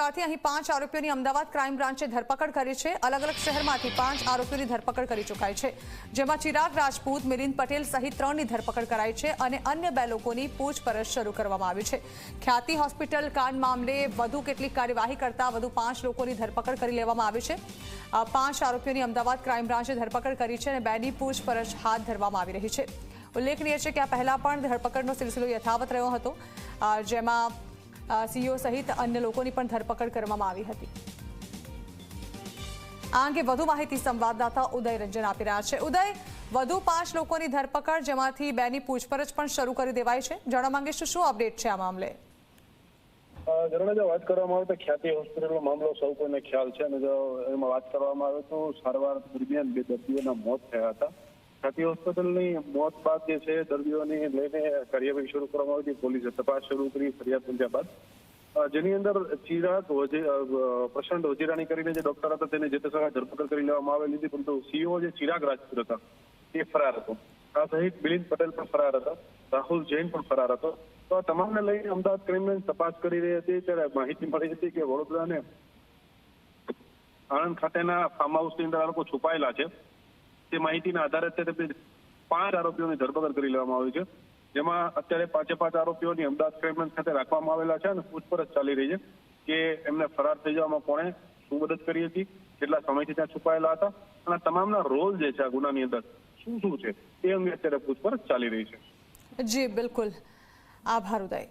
સમાચારથી અહીં 5 આરોપીઓની અમદાવાદ ક્રાઇમ બ્રાન્ચે ધરપકડ કરી છે। અલગ અલગ શહેરમાંથી 5 આરોપીઓની ધરપકડ કરી ચૂકાઈ છે, જેમાં ચિરાગ રાજપૂત, મિલિંદ પટેલ સહિત 3ની ધરપકડ કરાઈ છે અને અન્ય 2 લોકોની પૂછપરછ શરૂ કરવામાં આવી છે। ખ્યાતિ હોસ્પિટલ કાંડ મામલે વધુ કેટલીક કાર્યવાહી કરતા વધુ 5 લોકોની ધરપકડ કરી લેવામાં આવી છે। 5 આરોપીઓની અમદાવાદ ક્રાઇમ બ્રાન્ચે ધરપકડ કરી છે અને 2ની પૂછપરછ હાથ ધરવામાં આવી રહી છે। ઉલ્લેખનીય છે કે આ પહેલા પણ ધરપકડનો સિલસિલો યથાવત રહ્યો હતો, જેમાં સીઓ સહિત અન્ય લોકોની પણ ધરપકડ કરવામાં આવી હતી। આ અંગે વધુ માહિતી સંવાદદાતા ઉદય રંજન આપી રહ્યા છે। ઉદય, વધુ 5 લોકોની ધરપકડ, જેમાંથી 2ની પૂછપરછ પણ શરૂ કરી દેવાઈ છે। જાણવા માંગીશું શું અપડેટ છે આ મામલે? જો વાત કરવામાં આવે તો ખ્યાતિ હોસ્પિટલનો મામલો સૌ કોઈને ખ્યાલ છે અને જો એમાં વાત કરવામાં આવે તો સારવાર દરમિયાન 2 દર્દીઓના મોત થયા હતા। ખ્યાતિ હોસ્પિટલની મોત બાદ જે છે દર્દીઓને લઈને કાર્યવાહી શરૂ કરવામાં આવી હતી। પોલીસે તપાસ શરૂ કરી ફરિયાદ નોંધ્યા બાદ, જેની અંદર ચિરાગ પ્રશાંત વજીરાની કરીને જે ડોક્ટર હતા તેને જે તે સમયે ધરપકડ કરી લેવામાં આવેલી હતી, પરંતુ સીઓ જે ચિરાગ રાજપૂત હતા તે ફરાર હતો। આ સહિત મિલિંદ પટેલ પણ ફરાર હતા, રાહુલ જૈન પણ ફરાર હતો। તો આ તમામને લઈને અમદાવાદ ક્રાઇમ બ્રાન્ચ તપાસ કરી રહી હતી ત્યારે માહિતી મળી હતી કે વડોદરા અને આણંદ ખાતેના ફાર્મ હાઉસની અંદર આ લોકો છુપાયેલા છે। તે માહિતીના આધારે અત્યારે 5 આરોપીઓની ધરપકડ કરી લેવામાં આવી છે, જેમાં અત્યારે 5 આરોપીઓની અમદાવાદ ક્રાઇમ બ્રાન્ચ ખાતે રાખવામાં આવેલા છે અને પૂછપરછ ચાલી રહી છે કે એમને ફરાર થઈ જવામાં કોણે શું મદદ કરી હતી, કેટલા સમયથી ત્યાં છુપાયેલા હતા અને તમામના રોલ જે છે આ ગુનાની અંદર શું છે તે અંગે અત્યારે પૂછપરછ ચાલી રહી છે। જી બિલકુલ, આભાર ઉદય।